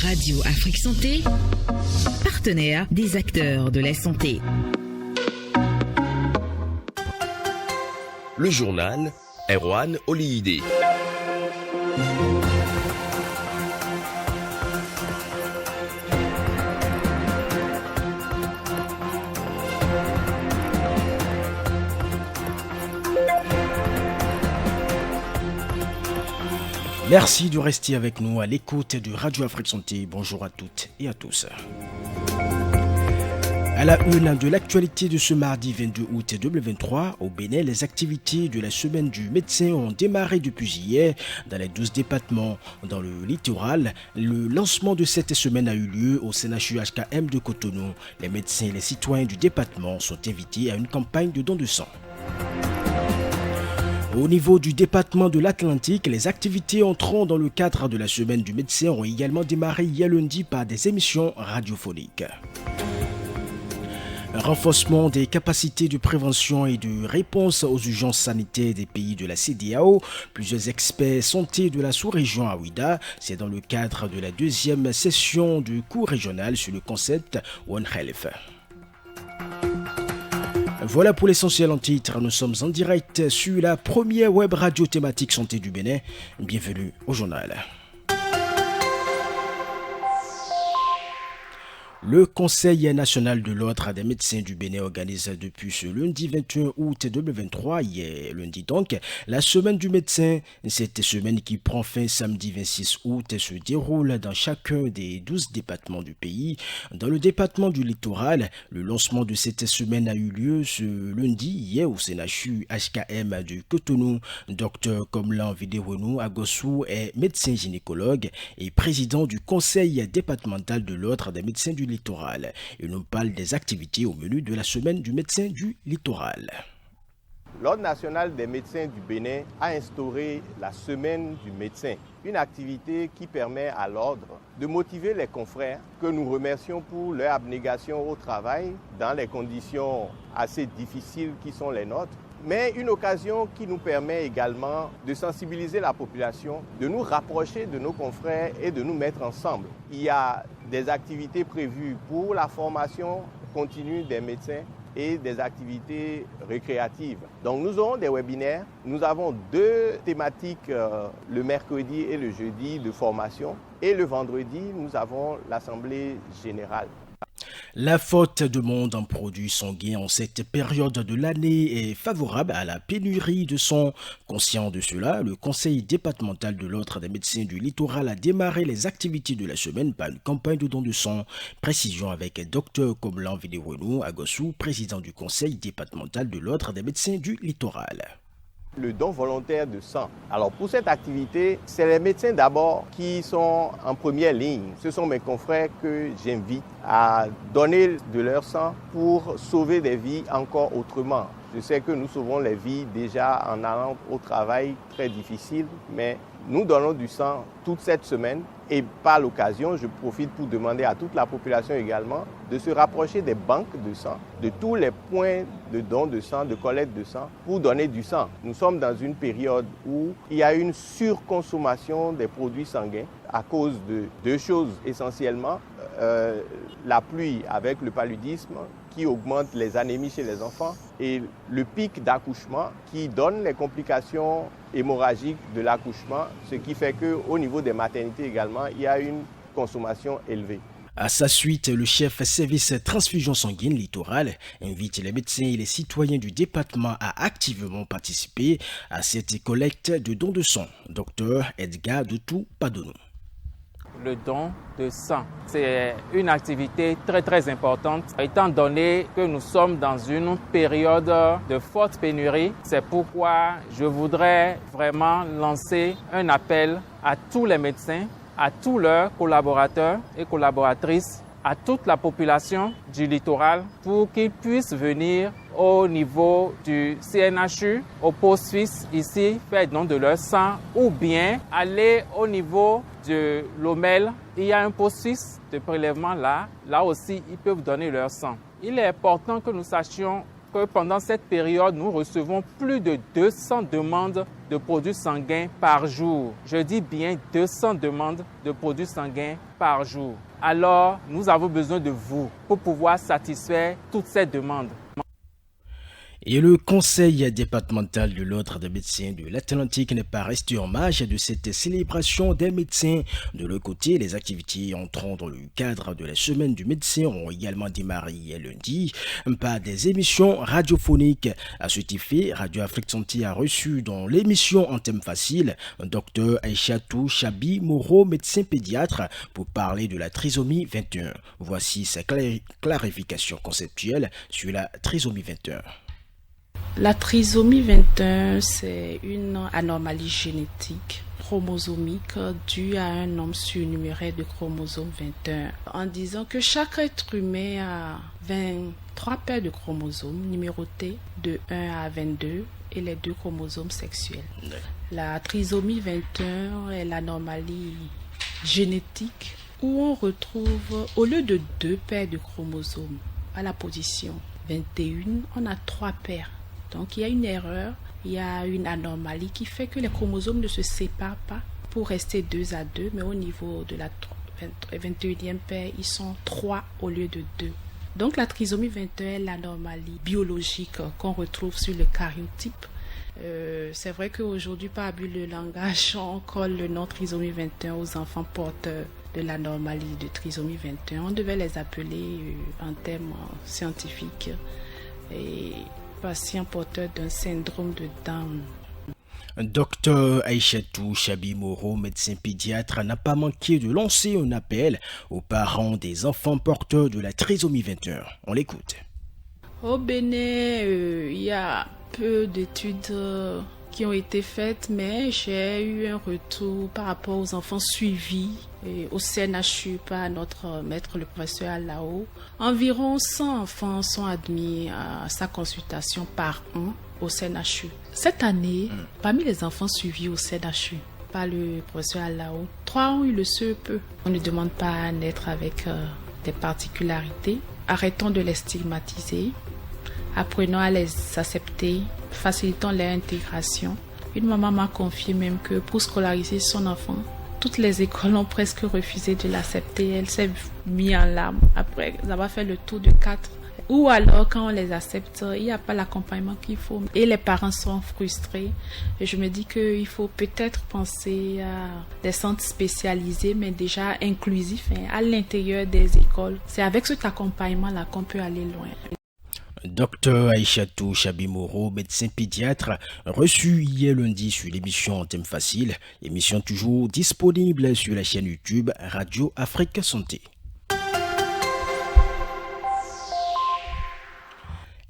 Radio Afrique Santé, partenaire des acteurs de la santé. Le journal Erwan Oliyide. Merci de rester avec nous à l'écoute de Radio Afrique Santé. Bonjour à toutes et à tous. À la une de l'actualité de ce mardi 22 août 2023, au Bénin, les activités de la semaine du médecin ont démarré depuis hier dans les 12 départements. Dans le littoral, le lancement de cette semaine a eu lieu au CNHU-HKM de Cotonou. Les médecins et les citoyens du département sont invités à une campagne de don de sang. Au niveau du département de l'Atlantique, les activités entrant dans le cadre de la semaine du médecin ont également démarré hier lundi par des émissions radiophoniques. Un renforcement des capacités de prévention et de réponse aux urgences sanitaires des pays de la CEDEAO. Plusieurs experts santé de la sous-région à Ouidah. C'est dans le cadre de la deuxième session du cours régional sur le concept One Health. Voilà pour l'essentiel en titre. Nous sommes en direct sur la première web radio thématique santé du Bénin. Bienvenue au journal. Le Conseil national de l'ordre des médecins du Bénin organise depuis ce lundi 21 août 2023, hier lundi donc, la semaine du médecin. Cette semaine qui prend fin samedi 26 août se déroule dans chacun des 12 départements du pays. Dans le département du littoral, le lancement de cette semaine a eu lieu ce lundi, hier au CNHU HKM de Cotonou. Dr Komlan Videwenou Agossou est médecin gynécologue et président du Conseil départemental de l'ordre des médecins du littoral. Il nous parle des activités au menu de la semaine du médecin du littoral. L'Ordre national des médecins du Bénin a instauré la semaine du médecin, une activité qui permet à l'ordre de motiver les confrères que nous remercions pour leur abnégation au travail dans les conditions assez difficiles qui sont les nôtres, mais une occasion qui nous permet également de sensibiliser la population, de nous rapprocher de nos confrères et de nous mettre ensemble. Il y a des activités prévues pour la formation continue des médecins et des activités récréatives. Donc nous aurons des webinaires, nous avons 2 thématiques le mercredi et le jeudi de formation et le vendredi nous avons l'assemblée générale. La forte demande en produits sanguins en cette période de l'année est favorable à la pénurie de sang. Conscient de cela, le Conseil départemental de l'ordre des médecins du littoral a démarré les activités de la semaine par une campagne de don de sang. Précision avec Dr Komlan Videwenou Agossou, président du Conseil départemental de l'ordre des médecins du littoral. Le don volontaire de sang. Alors pour cette activité, c'est les médecins d'abord qui sont en première ligne. Ce sont mes confrères que j'invite à donner de leur sang pour sauver des vies encore autrement. Je sais que nous sauvons les vies déjà en allant au travail très difficile, mais nous donnons du sang toute cette semaine et par l'occasion, je profite pour demander à toute la population également de se rapprocher des banques de sang, de tous les points de don de sang, de collecte de sang pour donner du sang. Nous sommes dans une période où il y a une surconsommation des produits sanguins à cause de 2 choses essentiellement. La pluie avec le paludisme qui augmente les anémies chez les enfants et le pic d'accouchement qui donne les complications hémorragiques de l'accouchement, ce qui fait qu'au niveau des maternités également, il y a une consommation élevée. À sa suite, le chef service transfusion sanguine littoral invite les médecins et les citoyens du département à activement participer à cette collecte de dons de sang. Dr Edgar Doutou Padonou. Le don de sang, c'est une activité très importante étant donné que nous sommes dans une période de forte pénurie. C'est pourquoi je voudrais vraiment lancer un appel à tous les médecins, à tous leurs collaborateurs et collaboratrices, à toute la population du littoral pour qu'ils puissent venir au niveau du CNHU, au poste suisse ici, faire don de leur sang ou bien aller au niveau de l'OMEL. Il y a un poste suisse de prélèvement là aussi ils peuvent donner leur sang. Il est important que nous sachions que pendant cette période, nous recevons plus de 200 demandes de produits sanguins par jour. Je dis bien 200 demandes de produits sanguins par jour. Alors, nous avons besoin de vous pour pouvoir satisfaire toutes ces demandes. Et le Conseil départemental de l'Ordre des médecins de l'Atlantique n'est pas resté en marge de cette célébration des médecins. De leur côté, les activités entrant dans le cadre de la semaine du médecin ont également démarré lundi par des émissions radiophoniques. À cet effet, Radio Afrique Santé a reçu dans l'émission en thème facile Dr Aïchatou Chabi Moro, médecin pédiatre, pour parler de la trisomie 21. Voici sa clarification conceptuelle sur la trisomie 21. La trisomie 21, c'est une anomalie génétique chromosomique due à un nombre surnuméraire de chromosomes 21. En disant que chaque être humain a 23 paires de chromosomes numérotés de 1 à 22 et les 2 chromosomes sexuels. La trisomie 21 est l'anomalie génétique où on retrouve, au lieu de 2 paires de chromosomes à la position 21, on a 3 paires. Donc il y a une erreur, il y a une anomalie qui fait que les chromosomes ne se séparent pas pour rester 2 à 2, mais au niveau de la 21e paire, ils sont 3 au lieu de 2. Donc la trisomie 21 est l'anomalie biologique qu'on retrouve sur le karyotype. C'est vrai qu'aujourd'hui, par abus de langage, on colle le nom trisomie 21 aux enfants porteurs de l'anomalie de trisomie 21. On devait les appeler en termes scientifiques et patient porteur d'un syndrome de Down. Dr Aïchatou Chabi Moro, médecin pédiatre, n'a pas manqué de lancer un appel aux parents des enfants porteurs de la trisomie 21. On l'écoute. Au Bénin, il y a peu d'études qui ont été faites, mais j'ai eu un retour par rapport aux enfants suivis au CNHU par notre maître, le professeur Alao. Environ 100 enfants sont admis à sa consultation par an au CNHU. Cette année, parmi les enfants suivis au CNHU par le professeur Alao, 3 ont eu le CEP. On ne demande pas à naître avec des particularités. Arrêtons de les stigmatiser. Apprenons à les accepter, facilitons leur intégration. Une maman m'a confié même que pour scolariser son enfant, toutes les écoles ont presque refusé de l'accepter. Elle s'est mise en larmes après avoir fait le tour de 4. Ou alors, quand on les accepte, il n'y a pas l'accompagnement qu'il faut. Et les parents sont frustrés. Et je me dis qu'il faut peut-être penser à des centres spécialisés, mais déjà inclusifs, à l'intérieur des écoles. C'est avec cet accompagnement-là qu'on peut aller loin. Dr Aïchatou Chabi Moro, médecin pédiatre, reçu hier lundi sur l'émission en thème facile, émission toujours disponible sur la chaîne YouTube Radio Afrique Santé.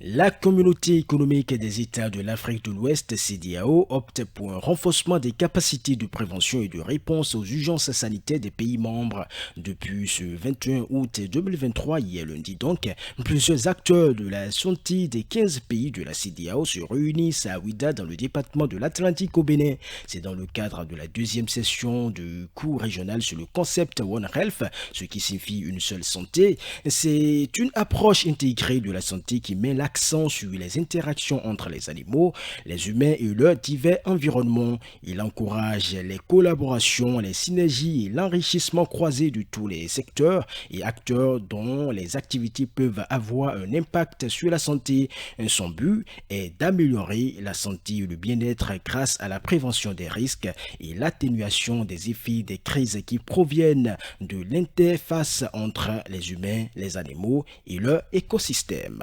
La communauté économique des États de l'Afrique de l'Ouest, CEDEAO, opte pour un renforcement des capacités de prévention et de réponse aux urgences sanitaires des pays membres. Depuis ce 21 août 2023, hier lundi donc, plusieurs acteurs de la santé des 15 pays de la CEDEAO se réunissent à Ouidah dans le département de l'Atlantique au Bénin. C'est dans le cadre de la deuxième session du cours régional sur le concept One Health, ce qui signifie une seule santé. C'est une approche intégrée de la santé qui met l'accent sur les interactions entre les animaux, les humains et leurs divers environnements. Il encourage les collaborations, les synergies et l'enrichissement croisé de tous les secteurs et acteurs dont les activités peuvent avoir un impact sur la santé. Son but est d'améliorer la santé et le bien-être grâce à la prévention des risques et l'atténuation des effets des crises qui proviennent de l'interface entre les humains, les animaux et leur écosystème.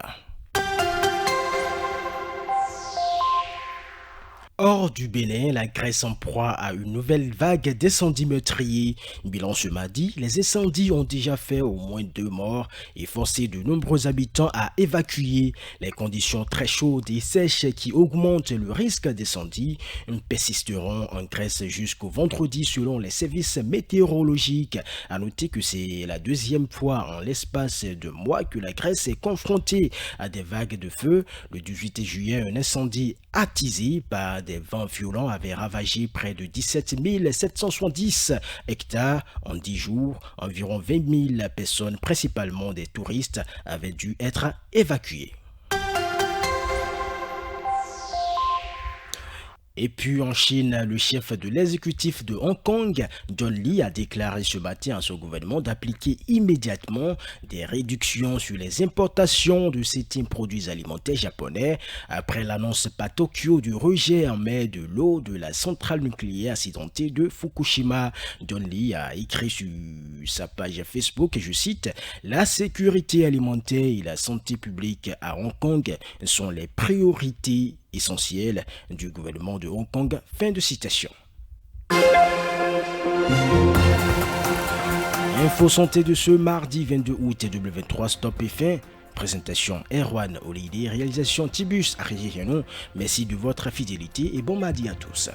Hors du Bénin, la Grèce en proie à une nouvelle vague d'incendies meurtriers. Bilan ce mardi, les incendies ont déjà fait au moins 2 morts et forcé de nombreux habitants à évacuer. Les conditions très chaudes et sèches qui augmentent le risque d'incendie persisteront en Grèce jusqu'au vendredi selon les services météorologiques. À noter que c'est la deuxième fois en l'espace de mois que la Grèce est confrontée à des vagues de feu. Le 18 juillet, un incendie attisé par des vents violents avait ravagé près de 17 770 hectares en 10 jours. Environ 20 000 personnes, principalement des touristes, avaient dû être évacuées. Et puis en Chine, le chef de l'exécutif de Hong Kong, John Lee, a déclaré ce matin à son gouvernement d'appliquer immédiatement des réductions sur les importations de certains produits alimentaires japonais après l'annonce par Tokyo du rejet en mer de l'eau de la centrale nucléaire accidentée de Fukushima. John Lee a écrit sur sa page Facebook, je cite, « La sécurité alimentaire et la santé publique à Hong Kong sont les priorités essentielles du gouvernement de Hong Kong. » Fin de citation. Info santé de ce mardi 22 août 2023, stop et fin. Présentation Erwan Olide, réalisation Tibus Arrégiano. Merci de votre fidélité et bon mardi à tous.